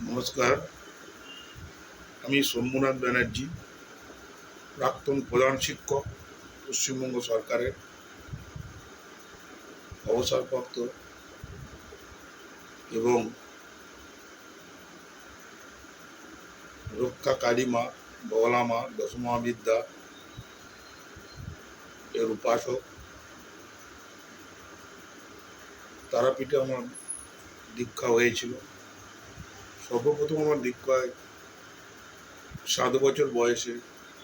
নমস্কার, আমি শম্ভুনাথ ব্যানার্জি, প্রাক্তন প্রধান শিক্ষক, পশ্চিমবঙ্গ সরকারের অবসরপ্রাপ্ত এবং রক্ষা কালী মা, বগলা মা, দশমহাবিদ্যা এর উপাসক। তারাপীঠে আমার দীক্ষা হয়েছিল। সর্বপ্রথম আমার দীক্ষায় 7 বছর বয়সে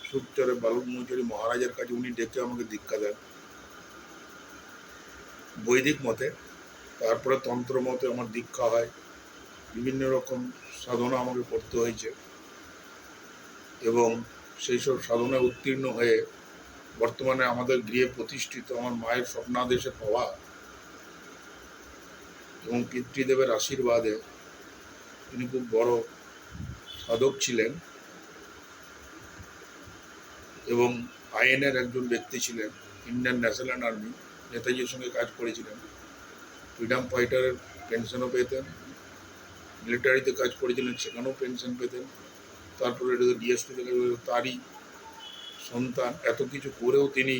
সুরচরে বালক মৌচারী মহারাজের কাছে উনি ডেকে আমাকে দীক্ষা দেন বৈদিক মতে। তারপরে তন্ত্র মতে আমার দীক্ষা হয়। বিভিন্ন রকম সাধনা আমাকে করতে হয়েছে এবং সেই সব সাধনায় উত্তীর্ণ হয়ে বর্তমানে আমাদের গৃহে প্রতিষ্ঠিত আমার মায়ের স্বপ্নাদেশে পাওয়া এবং পিতৃদেবের আশীর্বাদে তিনি খুব বড় সাধক ছিলেন এবং আইএনের একজন ব্যক্তি ছিলেন। ইন্ডিয়ান ন্যাশনাল আর্মি নেতাজির সঙ্গে কাজ করেছিলেন। ফ্রিডম ফাইটারের পেনশনও পেতেন, মিলিটারিতে কাজ করেছিলেন, সেখানেও পেনশন পেতেন। তারপরে ডিএসপিতে তারই সন্তান। এত কিছু করেও তিনি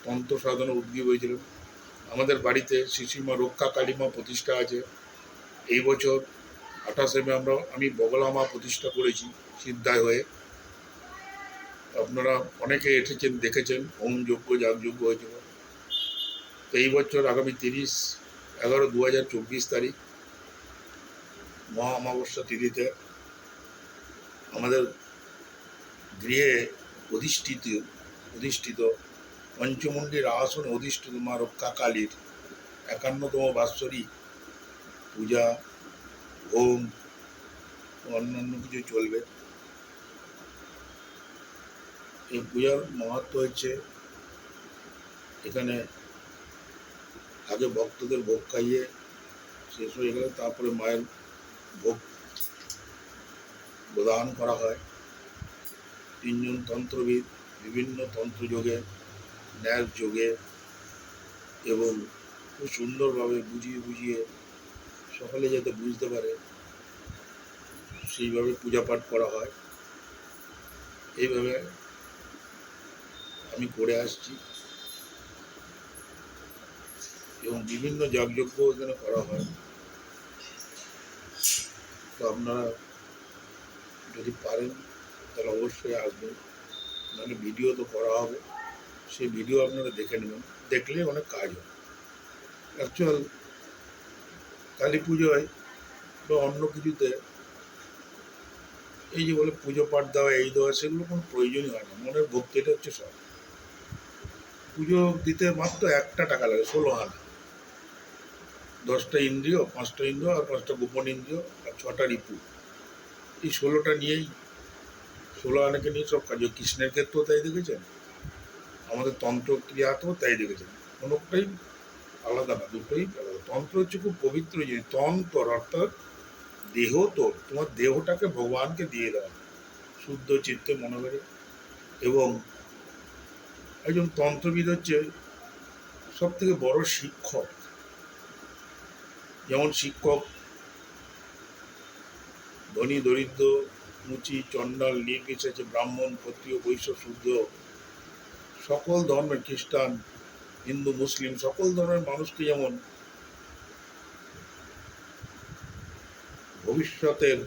তন্ত্র সাধনা উদ্গীব হয়েছিলেন। আমাদের বাড়িতে শ্রীশ্রীমা রক্ষা কালীমা প্রতিষ্ঠা আছে। এই বছর 28 মে আমি বগলা মা প্রতিষ্ঠা করেছি সিদ্ধায় হয়ে। আপনারা অনেকে এসেছেন, দেখেছেন, হোম যজ্ঞ যাগযজ্ঞ হয়েছিল। তো এই বছর আগামী 30/11/2024 তারিখ মহা অমাবস্যা তিথিতে আমাদের গৃহে অধিষ্ঠিত পঞ্চমুণ্ডির আসন অধিষ্ঠিত মা রক্ষা কালীর 51তম বাৎসরিক পূজা, হোম, অন্যান্য কিছু চলবে। এই পূজার মাহাত্ম্য হচ্ছে, এখানে আগে ভক্তদের ভোগ খাইয়ে শেষ হয়ে গেলে তারপরে মায়ের ভোগ প্রদান করা হয়। 3 জন তন্ত্রবিদ বিভিন্ন তন্ত্রযোগে, ন্যাস যোগে এবং খুব সুন্দরভাবে বুঝিয়ে সকলে যাতে বুঝতে পারে সেইভাবে পূজা পাঠ করা হয়। এইভাবে আমি করে আসছি এবং বিভিন্ন যাগযজ্ঞ এখানে করা হয়। তো আপনারা যদি পারেন তাহলে অবশ্যই আসবেন, নাহলে ভিডিও তো করা হবে, সেই ভিডিও আপনারা দেখে নেবেন, দেখলে অনেক কাজ হয়। অ্যাকচুয়াল কালী পুজোয় বা অন্য কিছুতে এই যে বলে পুজো পাঠ দেওয়া, এই দেওয়া, সেগুলো কোনো প্রয়োজনই হয় না। মনের ভক্তিটা হচ্ছে সব। পুজো দিতে মাত্র 1 টাকা লাগে, 16 আনা। 10টা ইন্দ্রিয়, 5টা ইন্দ্রিয় আর 5টা গোপন ইন্দ্রিয় আর 6টা রিপু, এই 16টা নিয়েই 16 আনাকে নিয়ে সব কাজ। কৃষ্ণের ক্ষেত্রেও তাই দেখেছেন, আমাদের তন্ত্রক্রিয়াতেও তাই দেখেছেন। কোনোটাই আলাদা না, দুটোই আলাদা। তন্ত্র হচ্ছে খুব পবিত্র জিনিস। তন্ত্র অর্থাৎ দেহ, তোর তোমার দেহটাকে ভগবানকে দিয়ে দেওয়া শুদ্ধ চিত্তে মনে করে। এবং একজন তন্ত্রবিদ হচ্ছে সব থেকে বড় শিক্ষক। যেমন শিক্ষক ধনী দরিদ্র, মুচি চণ্ডাল নির্বিশেষে, ব্রাহ্মণ ক্ষত্রিয় বৈশ্য শূদ্র, সকল ধর্মের, খ্রিস্টান হিন্দু মুসলিম সকল ধর্মের মানুষকে যেমন ভবিষ্যতের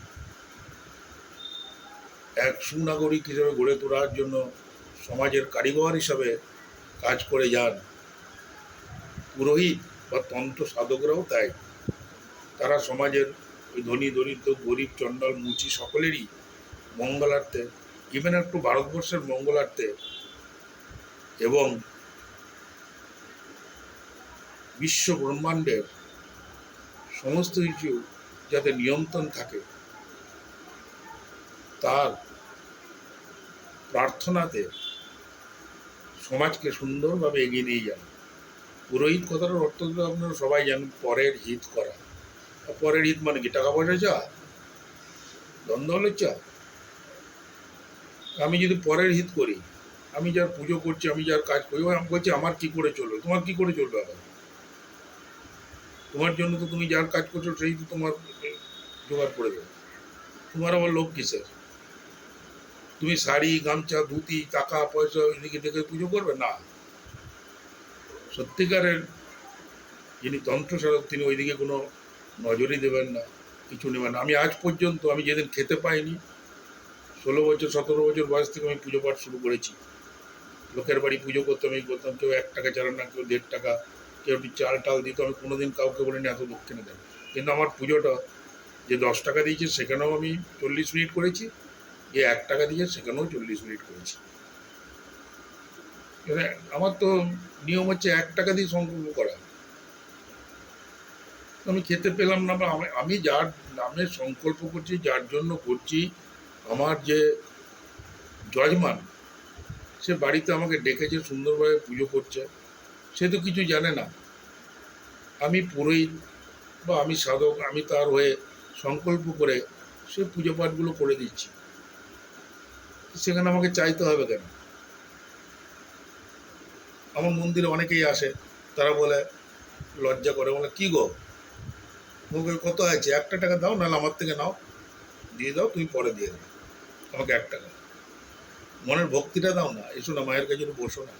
এক সুনাগরিক হিসেবে গড়ে তোলার জন্য সমাজের কারিগর হিসাবে কাজ করে যান, পুরোহিত বা তন্ত্র সাধকরাও তাই। তারা সমাজের ওই ধনী দরিদ্র গরিব চণ্ডাল মুচি সকলেরই মঙ্গলার্থে, ইভেন একটু ভারতবর্ষের মঙ্গলার্থে এবং বিশ্ব ব্রহ্মাণ্ডের সমস্ত কিছু যাতে নিয়ন্ত্রণ থাকে, তার প্রার্থনাতে সমাজকে সুন্দরভাবে এগিয়ে নিয়ে যান। পুরোহিত কথাটার অর্থ তো আপনারা সবাই জানেন, পরের হিত করা। পরের হিত মানে কি? টাকা পয়সা চা, দ্বন্দ্বের চা। আমি যদি পরের হিত করি, আমি যার পুজো করছি, আমি যার কাজ করি, আমি বলছি আমার কি করে চলবে? তোমার কি করে চলবে? আবার তোমার জন্য তো তুমি যার কাজ করছো সেই তো তোমার জোগাড় করে দেবে। তোমার আবার লোভ কিসের? তুমি শাড়ি গামছা ধুতি টাকা পয়সা এদিকে দেখে পুজো করবে না। সত্যিকারের যিনি তন্ত্র সাধক তিনি ওইদিকে কোনো নজরই দেবেন না, কিছু নেবেন না। আমি আজ পর্যন্ত আমি যেদিন খেতে পাইনি, 16 বছর 17 বছর বয়স থেকে আমি পুজো পাঠ শুরু করেছি। লোকের বাড়ি পুজো করতাম, আমি করতাম, কেউ 1 টাকা চালান না, কেউ 1.5 টাকা, কেউ একটু চাল টাল দিত। আমি কোনোদিন কাউকে বলিনি এত দক্ষিণে দেন। কিন্তু আমার পুজোটা যে 10 টাকা দিয়েছে সেখানেও আমি 40 মিনিট করেছি, যে 1 টাকা দিয়েছে সেখানেও 40 মিনিট করেছি। এবারে আমার তো নিয়ম হচ্ছে 1 টাকা দিয়ে সংকল্প করা। আমি খেতে পেলাম না, বা আমি যার নামে সংকল্প করছি, যার জন্য করছি, আমার যে যজমান সে বাড়িতে আমাকে ডেকেছে, সুন্দরভাবে পুজো করছে, সে তো কিছু জানে না। আমি পুরোহিত বা আমি সাধক, আমি তার হয়ে সংকল্প করে সে পুজো পাঠগুলো করে দিচ্ছি, সেখানে আমাকে চাইতে হবে কেন? আমার মন্দিরে অনেকেই আসে, তারা বলে, লজ্জা করে, বলে কী গো মুখে কত আছে, 1 টাকা দাও, নাহলে আমার থেকে নাও, দিয়ে দাও, তুমি পরে দিয়ে দাও আমাকে 1 টাকা। মনের ভক্তিটা দাও না, এসো না মায়ের কাছে একটু বসো না,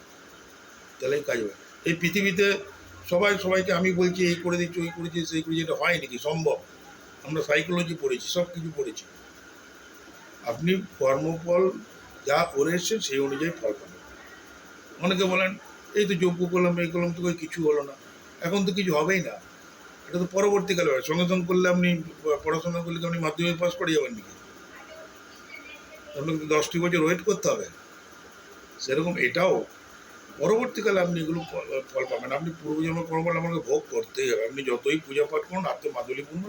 তাহলেই কাজ হবে। এই পৃথিবীতে সবাই সবাইকে আমি বলছি এই করে দিচ্ছি, ওই করেছি, সেই করেছি, এটা হয় নাকি সম্ভব? আমরা সাইকোলজি পড়েছি, সব কিছু পড়েছি। আপনি কর্মফল যা করে এসছেন সেই অনুযায়ী ফল পাবেন। অনেকে বলেন এই তো যোগ্য করলাম, এই করলাম, তো কিছু হলো না। এখন তো কিছু হবেই না, এটা তো পরবর্তীকালে হয়। সঙ্গে সঙ্গে করলে আপনি পড়াশোনা করলে তো আপনি মাধ্যমিক পাস করে যাবেন নাকি? আপনাকে 10টি বছর ওয়েট করতে হবে। সেরকম এটাও পরবর্তীকালে আপনি এগুলো ফল পাবেন। আপনি পূর্বজন্ম কর্মফল আমাকে ভোগ করতেই হবে। আপনি যতই পূজা পাঠ করুন, আপনি মাদুলি পূর্ণ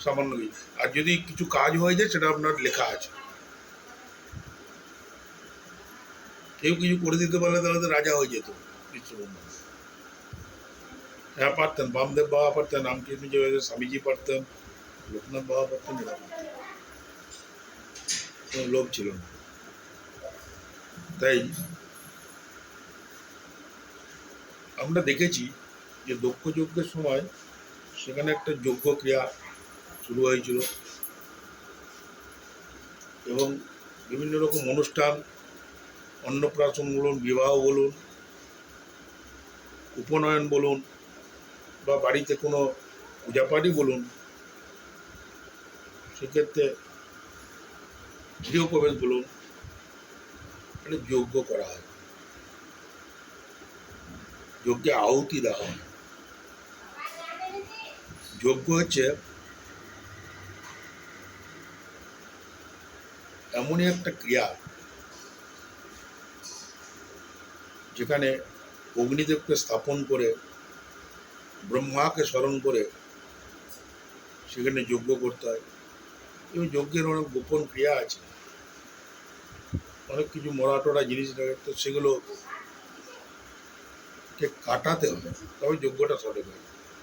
সামান্য কিছু, আর যদি কিছু কাজ হয়ে যায় সেটা আপনার লেখা আছে। কেউ কিছু করে দিতে পারলে তাহলে তো রাজা হয়ে যেত বিশ্ববন্ধু। হ্যাঁ পারতেন, বামদেব বাবা পারতেন, রামকৃষ্ণ স্বামীজি পারতেন, লোকনাথ বাবা পারতেন, এরা পারতেন। কোনো লোভ ছিল না। তাই আমরা দেখেছি যে দক্ষ যজ্ঞের সময় সেখানে একটা যজ্ঞ ক্রিয়া শুরু হয়েছিল, এবং বিভিন্ন রকম অনুষ্ঠান, অন্নপ্রাশন বলুন, বিবাহ বলুন, উপনয়ন বলুন, বা বাড়িতে কোনো পূজাপাঠই বলুন, সেক্ষেত্রে গৃহপ্রবেশ বলুন, মানে যজ্ঞ করা হয়, যজ্ঞে আহুতি দেওয়া হয়। যজ্ঞ হচ্ছে এমনই একটা ক্রিয়া যেখানে অগ্নিদেবকে স্থাপন করে, ব্রহ্মাকে স্মরণ করে সেখানে যজ্ঞ করতে হয়। এবং যজ্ঞের অনেক গোপন ক্রিয়া আছে, অনেক কিছু মরা টরা জিনিস থাকে, তো সেগুলোকে কাটাতে হবে, তবে যজ্ঞটা সঠিক হয়।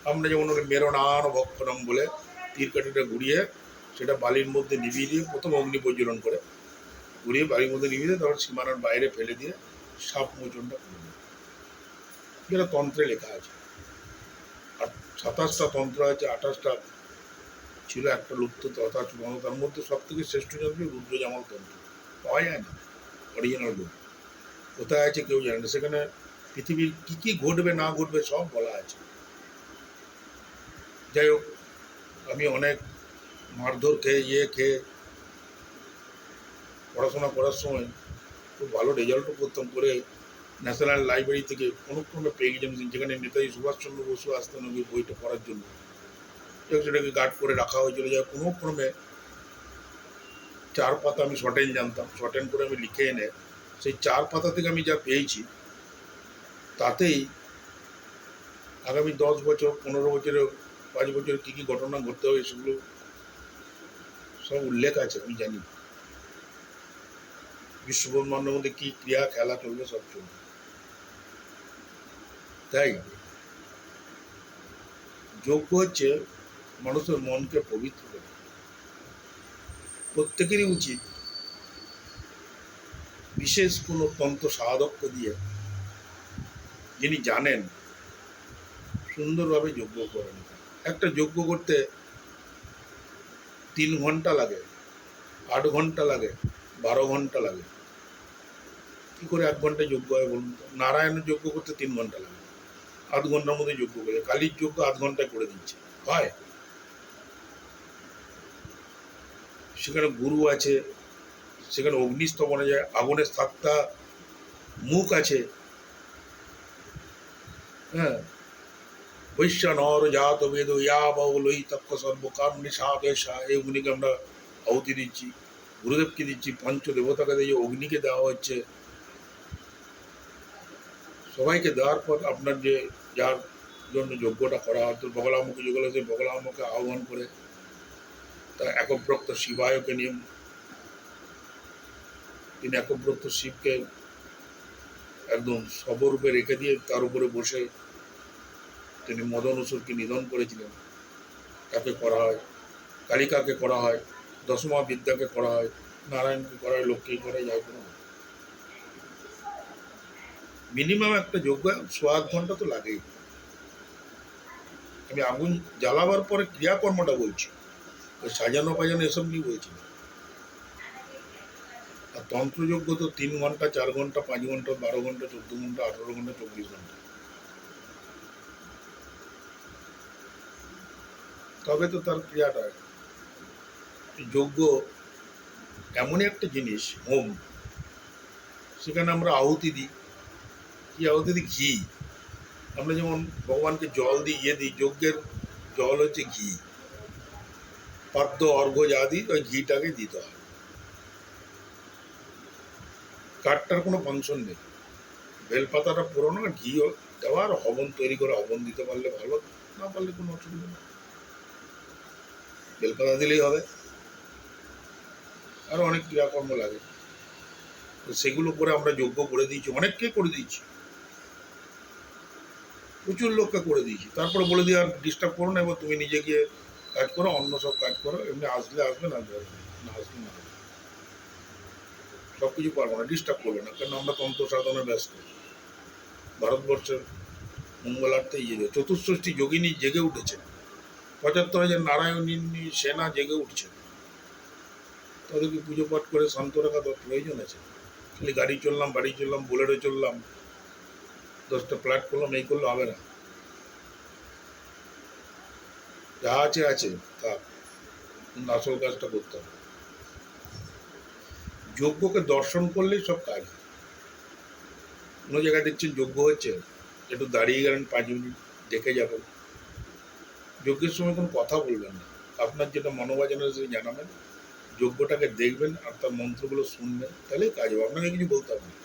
আমরা যেমন ওকে মেরনান ভক্ষণম বলে তীর কাঠিটা ঘুরিয়ে সেটা বালির মধ্যে নিভিয়ে দিয়ে প্রথম অগ্নি প্রজ্বলন করে, ঘুরিয়ে বালির মধ্যে নিভিয়ে দিয়ে তারপর সীমানার বাইরে ফেলে দিয়ে সাপ মোচনটা করে দেয়, যেটা তন্ত্রে লেখা আছে। আর 27টা তন্ত্র আছে, 28টা ছিল, একটা লুপ্ত তথা চূড়ান্ত। তার মধ্যে সব থেকে শ্রেষ্ঠ যন্ত্র রুদ্রজামল তন্ত্র, পাওয়া যায় না অরিজিনাল বুক। কোথায় আছে কেউ জানে না। সেখানে পৃথিবীর কী কী ঘটবে না ঘটবে সব বলা আছে। যাই হোক, আমি অনেক মারধর খেয়ে খেয়ে পড়াশোনা করার সময় খুব ভালো রেজাল্টও করতাম, করে ন্যাশনাল লাইব্রেরি থেকে কোনোক্রমে পেয়ে গেছিলাম, যেখানে নেতাজি সুভাষচন্দ্র বসু আসতেন ওই বইটা পড়ার জন্য। সেটাকে গার্ড করে রাখা হয়েছিল, যা কোনোক্রমে 4 পাতা আমি শর্টেন জানতাম, শর্টেন করে আমি লিখে এনে সেই 4 পাতা থেকে আমি যা পেয়েছি, তাতেই আগামী 10 বছর 15 বছরে 5 বছরে কী কী ঘটনা ঘটতে হবে সেগুলো সব উল্লেখ আছে, আমি জানি। বিশ্বব্রহ্মাণ্ডের মধ্যে কী ক্রিয়া খেলা চলবে, সব চলবে। তাই যজ্ঞ হচ্ছে মানুষের মনকে পবিত্র করে। প্রত্যেকেরই উচিত বিশেষ কোনো তন্ত্র সাধককে দিয়ে, যিনি জানেন, সুন্দরভাবে যজ্ঞ করেন। একটা যজ্ঞ করতে 3 ঘন্টা লাগে, 8 ঘন্টা লাগে, 12 ঘন্টা লাগে, কি করে 1 ঘন্টায় যজ্ঞ হয় বলুন তো? নারায়ণের যজ্ঞ করতে 3 ঘন্টা লাগে, 8 ঘন্টার মধ্যে যজ্ঞ করে, কালীর যজ্ঞ 8 ঘন্টায় করে দিচ্ছে, হয়? সেখানে গুরু আছে, সেখানে অগ্নিস্তপনে যায়, আগুনের 7টা মুখ আছে, হ্যাঁ। বৈশ্যানর জাত বেদ ইয়া বাউলই তক্ষ সর্বকাম নিষাদেশা, এই অগ্নিকে আমরা আহুতি দিচ্ছি, গুরুদেবকে দিচ্ছি, পঞ্চদেবতাকে দিয়ে অগ্নিকে দেওয়া হচ্ছে, সবাইকে দেওয়ার পর আপনার যে যার জন্য যজ্ঞটা করা হয়, তো বগলামুখী যুগল সেই বগলামুখে আহ্বান করে তা একব্রত শিবায়কে নিয়ে তিনি একব্রত শিবকে একদম সবরূপে রেখে দিয়ে তার উপরে বসে তিনি মদন অসুরকে নিধন করেছিলেন, তাকে করা হয়। কালিকাকে করা হয়, দশমা বিদ্যাকে করা হয়, নারায়ণকে করা হয়, লক্ষ্মী করা হয়, যাই করা হয়। মিনিমাম একটা যজ্ঞ 1.5 ঘন্টা তো লাগেই। আমি আগুন জ্বালাবার পরে ক্রিয়াকর্মটা বলছি, ওই সাজানো ফাজানো এসব নিয়ে বলছি না। আর তন্ত্রযজ্ঞ তো 3 ঘন্টা, 4 ঘন্টা, 5 ঘন্টা, 12 ঘন্টা, 14 ঘন্টা, 18 ঘন্টা, 24 ঘন্টা। তবে তো তার ক্রিয়াটা হয়। যজ্ঞ এমনই একটা জিনিস, হোম, সেখানে আমরা আহুতি দিই। কি আহুতি দিই? ঘি। আমরা যেমন ভগবানকে জল দিই, দিই, যজ্ঞের জল হচ্ছে ঘি, পাদ্য অর্ঘ্য যা দিই ওই ঘিটাকে দিতে হয়। কাঠটার কোনো ফাংশন নেই, বেলপাতাটা পুরোনো, ঘি দেওয়ার, হবন তৈরি করে হবন দিতে পারলে ভালো, না পারলে কোনো অসুবিধা নেই, বেলপাতা দিলেই হবে। আরও অনেক ক্রিয়াকর্ম লাগে, তো সেগুলো করে আমরা যজ্ঞ করে দিয়েছি, অনেককে করে দিয়েছি, প্রচুর লোককে করে দিয়েছি। তারপরে বলে দিয়ে আর ডিস্টার্ব করো না, এবার তুমি নিজে গিয়ে কাজ করো, অন্য সব কাজ করো, এমনি আসলে আসবে, না আসবে না, আসলে না, সব কিছু পারবো না, ডিস্টার্ব করবে না, কারণ আমরা তন্ত্র সাধনে ব্যস্ত। ভারতবর্ষের মঙ্গলার্থে চতুর্ষষ্ঠী যোগিনী জেগে উঠেছে, 75,000 নারায়ণী সেনা জেগে উঠছে, তাদেরকে পুজো পাঠ করে শান্ত রাখা প্রয়োজন আছে। খালি গাড়ি চললাম, বাড়ি চললাম, বোলেরো চললাম, 10টা ফ্ল্যাট করলাম, এই করলে হবে না। যা আছে আছে, তা আসল কাজটা করতে হবে। যজ্ঞকে দর্শন করলেই সব কাজ। কোনো জায়গায় দেখছেন যজ্ঞ হচ্ছে, একটু দাঁড়িয়ে গেলেন 5 মিনিট, দেখে যাবেন। যজ্ঞের সময় কোনো কথা বলবেন না, আপনার যেটা মনোবাজনা সেটা জানাবেন, যজ্ঞটাকে দেখবেন আর তার মন্ত্রগুলো শুনবেন, তাহলেই কাজ হবে, আপনাকে কিছু বলতে হবে না।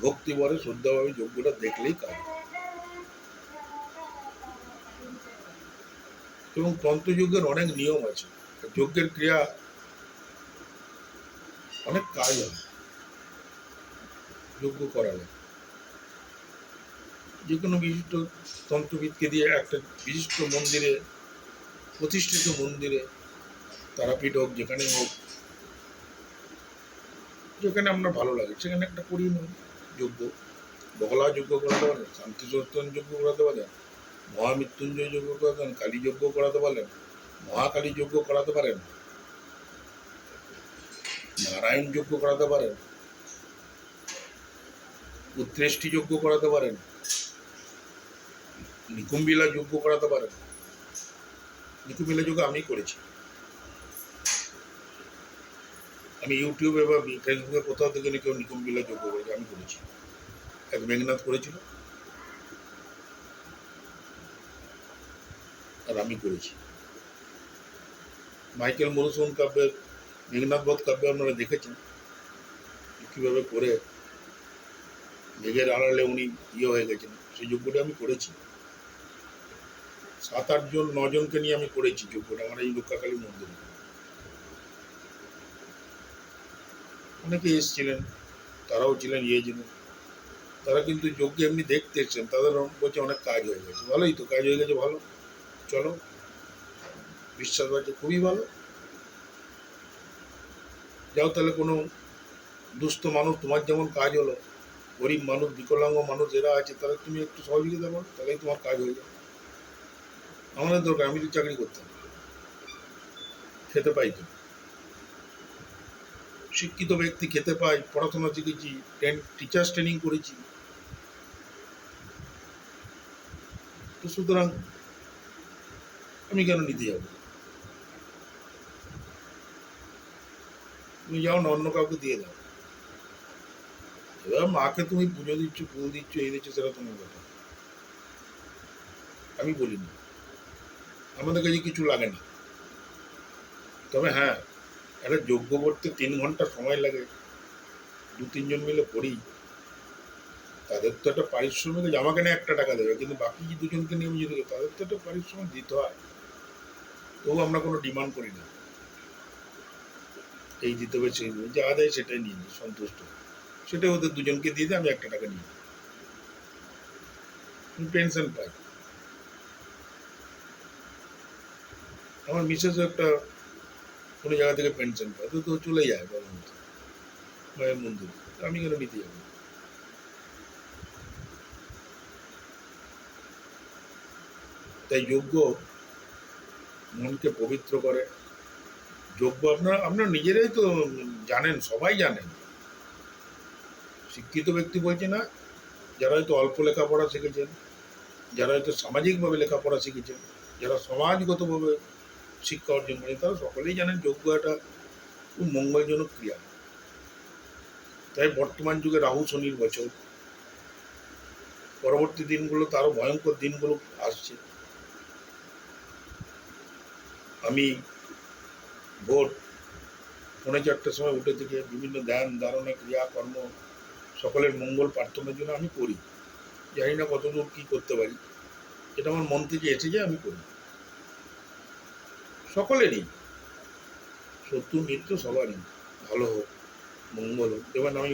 ভক্তিভরে শ্রদ্ধাভাবে যজ্ঞটা দেখলেই কাজ হবে। এবং তন্ত্রযজ্ঞের অনেক নিয়ম আছে, যজ্ঞের ক্রিয়া অনেক কাজ হয় যজ্ঞ করালে। যে কোনো বিশিষ্ট তন্ত্রবিদকে দিয়ে একটা বিশিষ্ট মন্দিরে, প্রতিষ্ঠিত মন্দিরে, তারাপীঠ হোক, যেখানে হোক, যেখানে আপনার ভালো লাগে সেখানে একটা করিয়ে নেন যজ্ঞ। বগলা যজ্ঞ করাতে পারেন, শান্তি সত্যন যজ্ঞ করাতে পারেন, মহামৃত্যুঞ্জয় যজ্ঞ করাতে পারেন, কালী যজ্ঞ করাতে পারেন, মহাকালী যজ্ঞ করাতে পারেন, নারায়ণ যজ্ঞ করাতে পারেন, উত্তৃষ্টি যজ্ঞ করাতে পারেন, নিকুম্বিলা যজ্ঞ করাতে পারেন। নিকুম্বিলা যজ্ঞ আমি করেছি, আমি ইউটিউবে বা ফেসবুকে কোথাও থেকে কেউ নিকুম্বিলা যজ্ঞ করেছে, আমি করেছি। এক মেঘনাথ করেছিল আর আমি করেছি। মাইকেল মধুসূদন কাব্যের মেঘনাথ বধ কাব্যে আপনারা দেখেছেন কীভাবে করে মেঘের আড়ালে উনি হয়ে গেছেন, সেই যজ্ঞটা আমি করেছি। 7-8 জন 9 জনকে নিয়ে আমি করেছি যজ্ঞটা আমার এই রক্ষাকালী মন্দিরে। অনেকে এসেছিলেন, তারাও ছিলেন, ছিলেন, তারা কিন্তু যজ্ঞে এমনি দেখতে এসছেন, তাদের বলছে অনেক কাজ হয়ে গেছে। ভালোই তো, কাজ হয়ে গেছে, ভালো, চলো, বিশ্বাস আছে, খুবই ভালো, যাও তাহলে। কোনো দুস্থ মানুষ, তোমার যেমন কাজ হলো, গরিব মানুষ, বিকলাঙ্গ মানুষ এরা আছে, তাহলে তুমি একটু সহযোগিতা করো, তাহলেই তোমার কাজ হয়ে যাবে। আমাদের দরকার, আমি তো চাকরি করতাম, খেতে পাই তো। শিক্ষিত ব্যক্তি খেতে পাই, পড়াশোনা শিখেছি, টিচার্স ট্রেনিং করেছি, তো সুতরাং আমি কেন নিতে যাবো? তুমি যাও না, অন্য কাউকে দিয়ে দাও। এবার মাকে তুমি পুজো দিচ্ছ, ফুল দিচ্ছ, এই দিচ্ছ, সেটা তোমার ব্যাপার, আমি বলি না। আমাদের কাছে কিছু লাগে না। তবে হ্যাঁ, একটা যজ্ঞ করতে 3 ঘন্টা সময় লাগে, 2-3 জন মিলে পড়ি, তাদের তো একটা পারিশ্রমিক আছে। আমাকে না 1 টাকা দেবে, কিন্তু বাকি যে 2জনকে নিয়ে আমি যদি তাদের তো একটা পারিশ্রমিক দিতে হয়। তবু আমরা কোনো ডিমান্ড করি না, এই দিতে হবে সেই দেবে, যা দেয় সেটাই নিয়ে নিই, সন্তুষ্ট। সেটাই ওদের 2জনকে দিয়ে দিই, আমি 1 টাকা নিই, আমি পেনশন পাই। আমার মিসেসও একটা কোনো জায়গা থেকে পেনশন পায়, তো তো চলে যায় বাবার মতো, মায়ের মন্দিরে, আমি কেন নিতে যাবো? তাই যজ্ঞ মনকে পবিত্র করে। যজ্ঞ আপনারা আপনারা নিজেরাই তো জানেন, সবাই জানেন। শিক্ষিত ব্যক্তি বলছে না, যারা হয়তো অল্প লেখাপড়া শিখেছেন, যারা হয়তো সামাজিকভাবে লেখাপড়া শিখেছেন, যারা সমাজগতভাবে শিক্ষা অর্জন করেন, তারা সকলেই জানেন যজ্ঞ একটা খুব মঙ্গলজনক ক্রিয়া। তাই বর্তমান যুগে রাহু শনির বছর, পরবর্তী দিনগুলো আরও ভয়ঙ্কর দিনগুলো আসছে। আমি ভোর 4:45টার সময় উঠে থেকে বিভিন্ন ধ্যান ধারণা ক্রিয়াকর্ম সকলের মঙ্গল প্রার্থনার জন্য আমি করি। জানি না কতদূর কী করতে পারি, এটা আমার মন থেকে এসে যায়, আমি করি। সকলেরই, শত্রু মিত্র সবারই ভালো হোক, মঙ্গল হোক। যেমন আমি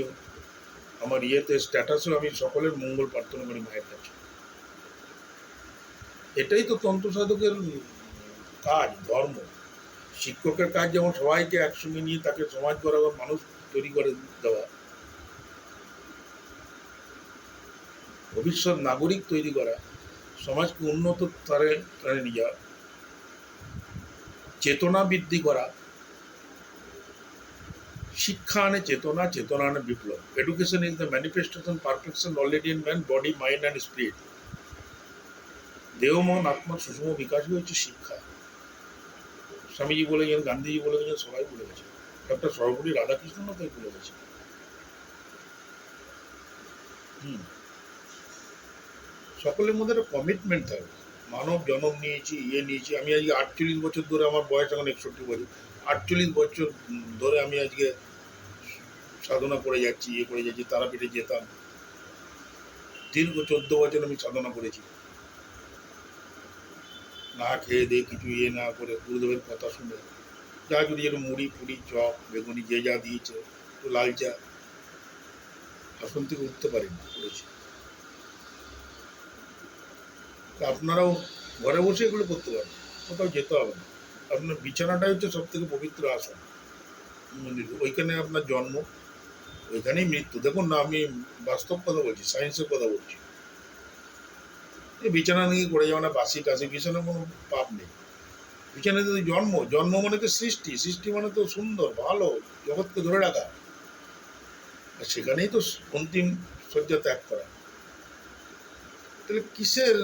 আমার ইয়েতে স্ট্যাটাসেও আমি সকলের মঙ্গল প্রার্থনা করি মায়ের কাছে। এটাই তো তন্ত্র সাধকের কাজ, ধর্ম। শিক্ষকের কাজ যেমন সবাইকে একসঙ্গে নিয়ে তাকে সমাজ গড়া, মানুষ তৈরি করে দেওয়া, ভবিষ্যৎ নাগরিক তৈরি করা, সমাজকে উন্নত স্তরে নিয়ে যাওয়া, চেতনা বৃদ্ধি করা। শিক্ষা আনে চেতনা, চেতনা আনে বিপ্লব। Education is the manifestation perfection already in man, body mind and spirit. দেহ মন আত্মার সুষম বিকাশই হচ্ছে শিক্ষা। স্বামীজি বলে গেছেন, গান্ধীজি বলে গেছেন, সবাই বলে গেছে, ডক্টর সর্বপল্লী রাধাকৃষ্ণনও তাই বলে গেছে। সকলের মধ্যে একটা কমিটমেন্ট থাকবে। মানব জন্ম নিয়েছি, নিয়েছি। আমি আজকে 48 বছর ধরে, আমার বয়স এখন 61 বছর, 48 বছর ধরে আমি আজকে সাধনা করে যাচ্ছি, করে যাচ্ছি। তারাপীঠে যেতাম, দীর্ঘ 14 বছর আমি সাধনা করেছি, না খেয়ে দিয়ে কিছু না করে, গুরুদেবের কথা শুনে, যা যদি একটু মুড়ি ফুড়ি চপ বেগুনি যে যা দিয়েছে, একটু লাল চা, আসন থেকে উঠতে পারি না, করেছি। আপনারাও ঘরে বসে এগুলো করতে পারেন, কোথাও যেতে হবে না। আপনার বিছানাটাই হচ্ছে সব থেকে পবিত্র আসন মন্দির, ওইখানে আপনার জন্ম, ওইখানেই মৃত্যু। দেখুন না, আমি বাস্তব কথা বলছি, সায়েন্সের কথা বলছি। এই বিছানা নিয়ে করে যাওয়া না, বাসি টাসি, বিছানা কোনো পাপ নেই। বিছানাতে তো জন্ম, জন্ম মানে তো সৃষ্টি, সৃষ্টি মানে তো সুন্দর ভালো, জগৎকে ধরে রাখা, আর সেখানেই তো অন্তিম শয্যা ত্যাগ করা। তাহলে কিসের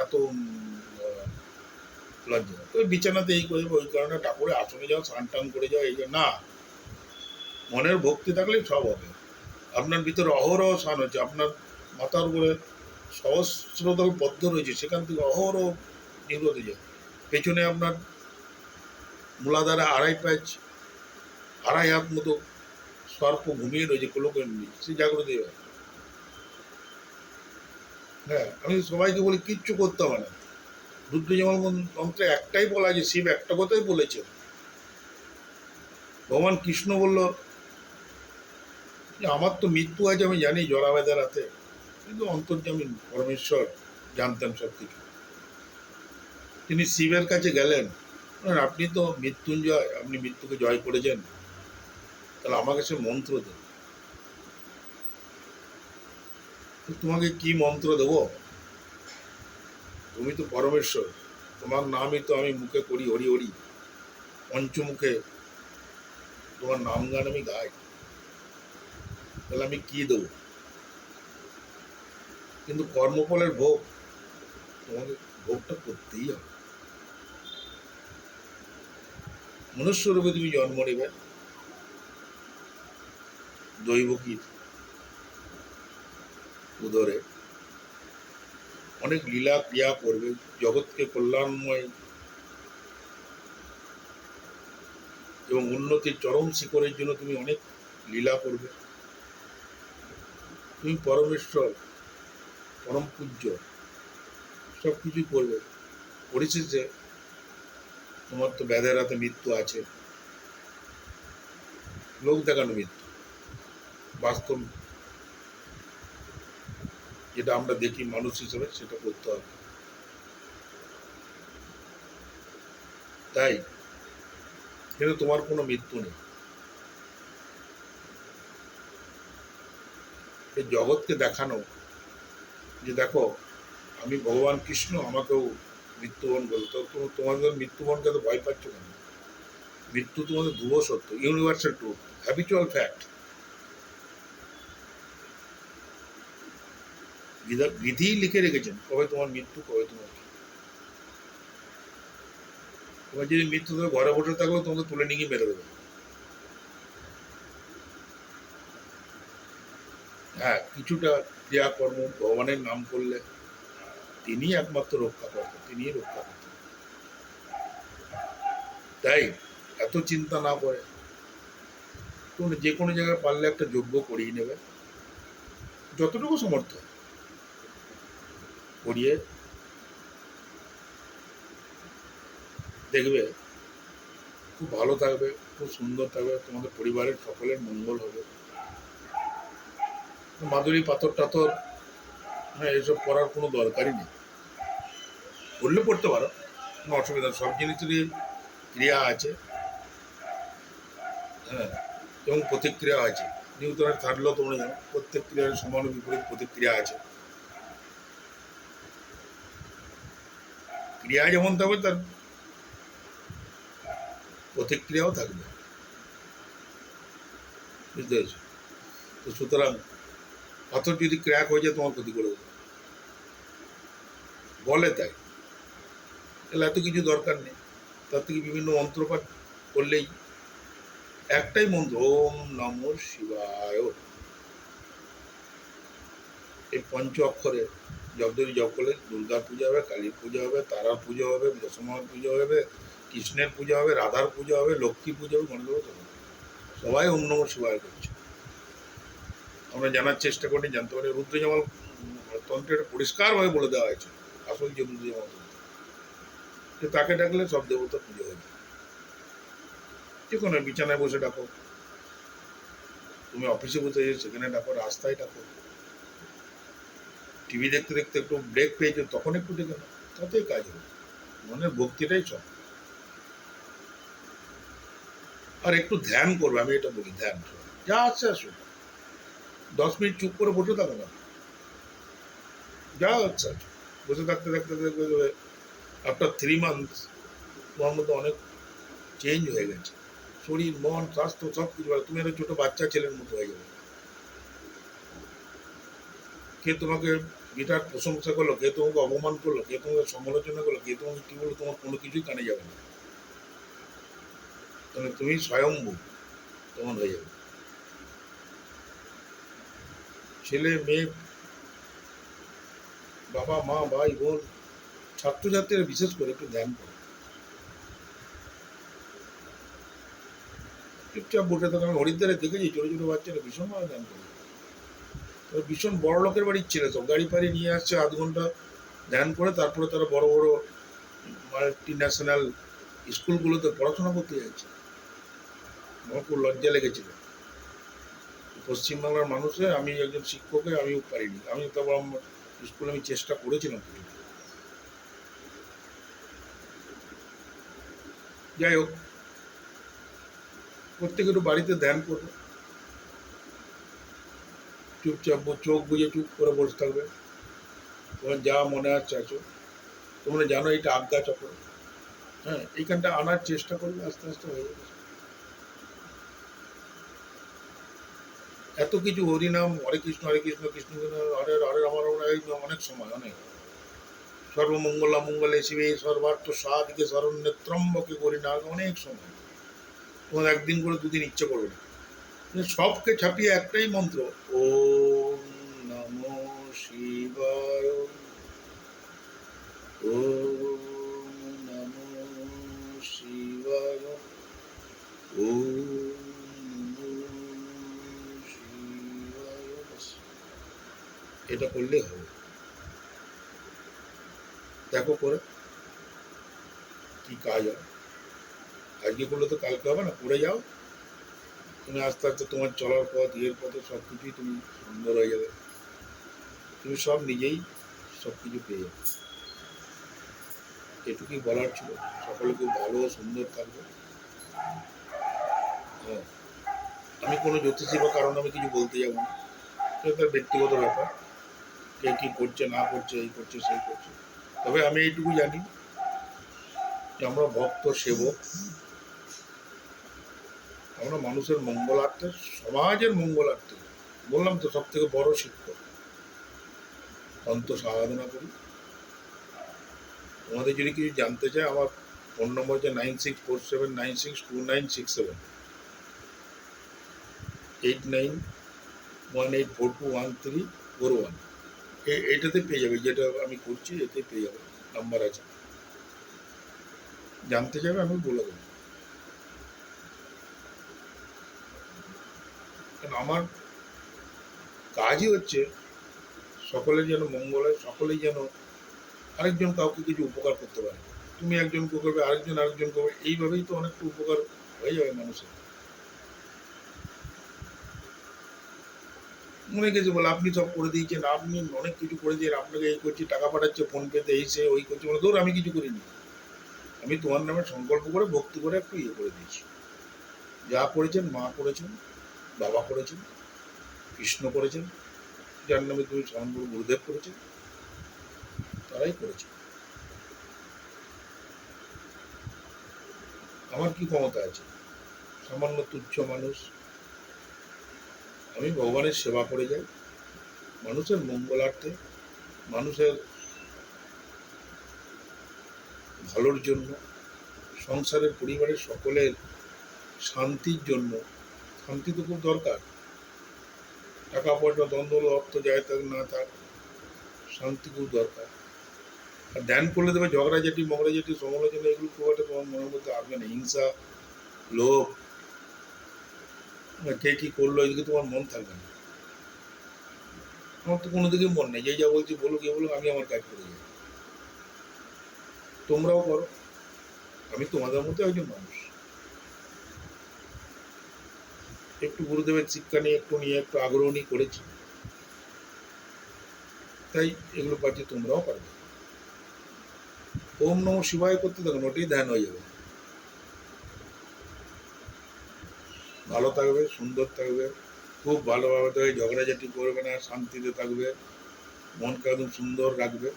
এত লজ্জা? ওই বিছানাতে এই করবে, ওই কারণে ঠাকুরের আসনে যাও, স্নান টান করে যাও, এই না, মনের ভক্তি থাকলেই সব হবে। আপনার ভিতরে অহরহ স্নান হচ্ছে, আপনার মাথার উপরে সহস্রদল পদ্ম রয়েছে, সেখান থেকে অহরহ নির্গত যায়। পেছনে আপনার মূলাধারে 2.5 হাত মতো সর্প ঘুমিয়ে রয়েছে, কোলোকেন্দ্রী, সে জাগ্রত হয়। হ্যাঁ, আমি সবাইকে বলি কিচ্ছু করতে হবে না। রুদ্র যেমন তন্ত্রে একটাই বলা, যে শিব একটা কথাই বলেছেন। ভগবান কৃষ্ণ বলল যে আমার তো মৃত্যু আছে, আমি জানি জরাবেদার হাতে, কিন্তু অন্তর্যামী পরমেশ্বর জানতেন সব কিছু। তিনি শিবের কাছে গেলেন, আপনি তো মৃত্যুঞ্জয়, আপনি মৃত্যুকে জয় করেছেন, তাহলে আমাকে সে মন্ত্র দেন। তোমাকে কি মন্ত্র দেবো? তুমি তো পরমেশ্বর, তোমার নামই তো আমি মুখে করি হরি হরি, পঞ্চমুখে তোমার নাম গান আমি গাই, তাহলে আমি কি দেবো? কিন্তু কর্মফলের ভোগ তোমাকে ভোগটা করতেই হবে। মনুষ্য রূপে তুমি জন্ম নেবে, দৈবকীর উদরে অনেক লীলা ক্রিয়া করবে, জগৎকে কল্যাণময় এবং উন্নতির চরম শিখরের জন্য তুমি অনেক লীলা করবে। তুমি পরমেশ্বর, পরম পূজ্য, সব কিছুই করবে। পরিশেষে তোমার তো ব্যাধের হাতে মৃত্যু আছে, লোক দেখানো মৃত্যু, বাস্তব যেটা আমরা দেখি মানুষ হিসেবে সেটা করতে হবে। তাই কিন্তু তোমার কোনো মৃত্যু নেই। এই জগৎকে দেখানো যে দেখো আমি ভগবান কৃষ্ণ, আমাকেও মৃত্যুবরণ করলো, তো তোমাদের মৃত্যুবরণকে তো ভয় পাচ্ছ কেন? মৃত্যু তোমাদের ধ্রুব সত্য, ইউনিভার্সাল ট্রুথ, হ্যাবিচুয়াল ফ্যাক্ট। বিধিই লিখে রেখেছেন কবে তোমার মৃত্যু, কবে তোমার কি। তোমার যদি মৃত্যু ধরে ঘরে বসে থাকলেও তোমাকে তুলে নিয়ে গিয়ে মেরে দেবে। হ্যাঁ, কিছুটা ক্রিয়াকর্ম ভগবানের নাম করলে তিনি একমাত্র রক্ষা করতেন, তিনিই রক্ষা করতেন। তাই এত চিন্তা না করে তুমি যে কোনো জায়গায় পারলে একটা যজ্ঞ করিয়ে নেবে, যতটুকু সমর্থ করিয়ে দেখবে খুব ভালো থাকবে, খুব সুন্দর থাকবে, তোমাদের পরিবারের সকলের মঙ্গল হবে। মাদুরি পাথর টাথর হ্যাঁ এসব করার কোনো দরকারই নেই, করলে পড়তে পারো, কোনো অসুবিধা, সব জিনিসেরই ক্রিয়া আছে। হ্যাঁ, এবং প্রতিক্রিয়া আছে। নিউটনের থার্ড ল তোমরা জানো, প্রত্যেক ক্রিয়ার সমান বিপরীত প্রতিক্রিয়া আছে। ক্রিয়া যেমন থাকবে তার প্রতিক্রিয়াও থাকবে, বুঝতে পেরেছো? তো সুতরাং পাথর যদি ক্র্যাক হয়ে যায় তোমার ক্ষতি করে দেবে, বলে তাই, তাহলে এত কিছু দরকার নেই। তার থেকে বিভিন্ন মন্ত্রপাঠ করলেই, একটাই মন্ত্র, ওম নমঃ শিবায়, এই পঞ্চ অক্ষরে জপদরি জপ করলে দুর্গা পূজা হবে, কালীর পূজা হবে, তারার পুজো হবে, দশমার পুজো হবে, কৃষ্ণের পূজা হবে, রাধার পূজা হবে, লক্ষ্মী পূজা হবে, গণদেবতা হবে, সবাই ওম নমঃ শিবায় করছে। আমরা জানার চেষ্টা করি, জানতে পারি রুদ্রজামাল তন্ত্রের পরিষ্কারভাবে বলে দেওয়া হয়েছে, আসল যে রুদ্রজামাল তন্ত্র, তাকে ডাকলে সব দেবতা পুজো হবে। যে কোনো বিছানায় বসে ডাকো, তুমি অফিসে বসে সেখানে ডাকো, রাস্তায় ডাকো, টিভি দেখতে দেখতে একটু ব্রেক পেয়েছো তখন একটু ডেকে নাও, তাতেই কাজ হবে। মনের ভক্তিটাই সব। আর একটু ধ্যান করবে, আমি এটা বলি, ধ্যান যা আছে আসুন, 10 মিনিট চুপ করে বসে থাকো না, যা আচ্ছা বসে থাকতে থাকতে দেখবে আফটার 3 মান্থস তোমার মধ্যে অনেক চেঞ্জ হয়ে গেছে, শরীর মন স্বাস্থ্য সব কিছু। তুমি একটা ছোট বাচ্চা ছেলের মতো হয়ে যাবে। কে তোমাকে গিটার প্রশংসা করলো, কে তোমাকে অপমান করলো, কে তোমাকে সমালোচনা করলো, কে তোমাকে কি বললো, তোমার কোনো কিছুই কানে যাবে না, তাহলে তুমি স্বয়ম্ভূ তোমার হয়ে যাবে। ছেলে মেয়ে, বাবা মা ভাই বোন, ছাত্রছাত্রীরা বিশেষ করে একটু ধ্যান করে, চুপচাপ বসে থাকা। আমি হরিদ্বারে দেখেছি ছোটো ছোটো বাচ্চারা ভীষণভাবে ধ্যান করে, ভীষণ বড় লোকের বাড়ির ছেলে, সব গাড়ি ফাড়ি নিয়ে আসছে, আধ ঘন্টা ধ্যান করে তারপরে তারা বড় বড় মাল্টি ন্যাশনাল স্কুলগুলোতে পড়াশোনা করতে যাচ্ছে। আমার খুব লজ্জা লেগেছিল, পশ্চিমবাংলার মানুষে, আমি একজন শিক্ষকে আমিও পারিনি, আমি তারপর আমার স্কুলে আমি চেষ্টা করেছিলাম। যাই হোক, প্রত্যেকে একটু বাড়িতে ধ্যান করবে, চুপচাপ চোখ বুঝে চুপ করে বসে থাকবে, তোমার যা মনে আছে আছো তোমরা জানো এটা আজ্ঞা চক্র। হ্যাঁ, এইখানটা আনার চেষ্টা করলে আস্তে আস্তে হয়ে যাবে। এত কিছু হরিনাম, হরে কৃষ্ণ কৃষ্ণ কৃষ্ণ, হরে হরে রাম রাম রাম, এই অনেক সময় অনেক। সর্বমঙ্গলা মঙ্গলে শিবে সর্বার্থ সাধিকে শরণ্যে ত্রম্বকে করি না, অনেক সময়। তোমার একদিন করে দুদিন ইচ্ছে করবে না, কিন্তু সবকে ছাপিয়ে একটাই মন্ত্র, ওম নমো শিবায়, ওম নমো শিবায়, ওম নমো শিবায়। ব্যাস, এটা করলে হবে। দেখো করে কি কাজ হয়। আজকে করলে তো কালকে হবে না, করে যাও। তুমি আস্তে আস্তে তোমার চলার পথ, ইয়ের পথে সব কিছুই তুমি সুন্দর হয়ে যাবে। তুমি সব নিজেই সব কিছু পেয়ে যাবে। এটুকুই বলার ছিল। সকলে খুব ভালো সুন্দর থাকবে। হ্যাঁ, আমি কোনো জ্যোতিষী বা কারণ আমি কিছু বলতে যাবো না, এটা তার ব্যক্তিগত ব্যাপার। কে কী করছে না করছে, এই করছে সেই করছে। তবে আমি এইটুকু জানি যে আমরা ভক্ত সেবক, আমরা মানুষের মঙ্গলার্থে, সমাজের মঙ্গলার্থে। বললাম তো সব থেকে বড় শিক্ষক। অন্ত সাধনা করি। তোমাদের যদি কিছু জানতে চায়, আমার ফোন নম্বর হচ্ছে 9647962967, 8918421341। এটাতে পেয়ে যাবে, যেটা আমি করছি এতে পেয়ে যাবে, নাম্বার আছে। জানতে চাইবে আমি বলে দেবো। কারণ আমার কাজই হচ্ছে সকলের যেন মঙ্গল হয়, সকলেই যেন আরেকজন কাউকে কিছু উপকার করতে পারে। তুমি একজনকে করবে, আরেকজন আরেকজন করবে, এইভাবেই তো অনেকটা উপকার হয়ে যাবে মানুষের। মনে গেছে বলে আপনি সব করে দিয়েছেন, আপনি অনেক কিছু করে দিয়েছেন, আপনাকে এই করছি, টাকা পাঠাচ্ছে ফোনপেতে, এই সে ওই করছে, মানে ধর আমি কিছু করিনি। আমি তোমার নামে সংকল্প করে ভক্তি করে একটু ইয়ে করে দিয়েছি। যা করেছেন মা করেছেন, বাবা করেছেন, কৃষ্ণ করেছেন, যার নামে তুমি স্বয়ংগুরু গুরুদেব করেছেন, তারাই করেছে। আমার কি ক্ষমতা আছে? সামান্য তুচ্ছ মানুষ। আমি ভগবানের সেবা করে যাই, মানুষের মঙ্গলার্থে, মানুষের ভালোর জন্য, সংসারের পরিবারের সকলের শান্তির জন্য। শান্তি তো খুব দরকার। টাকা পয়সা দ্বন্দ্ব অর্থ যায় থাক না থাক, শান্তি খুব দরকার। আর ধ্যান করলে দেবে ঝগড়াঝাটি মগড়াঝাটি সমালোচনা, এগুলো খুব একটা তোমার মনের মধ্যে আসবে না। হিংসা, লোভ, কে কী করলো, এদিকে তোমার মন থাকবে না। আমার তো কোনো দিকে মন নেই, যে যা বলছি বলুক, এ বলুক, আমি আমার কাজ করে যাই। তোমরাও করো, আমি তোমাদের মধ্যে একজন মানুষ। একটু গুরুদেবের শিক্ষা নিয়ে একটু আগ্রহ নিয়ে করেছি, তাই এগুলো পাচ্ছি, তোমরাও পারবে। ওম নমঃ শিবায় করতে থাকুন, ওটাই ধ্যান হয়ে যাবে। ভালো থাকবে, সুন্দর থাকবে, খুব ভালোভাবে থাকবে, ঝগড়াঝাটি করবে না, শান্তিতে থাকবে, মনকে একদম সুন্দর রাখবে।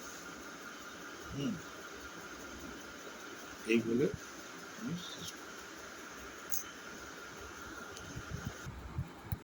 এই বলে আমি শেষ করছি।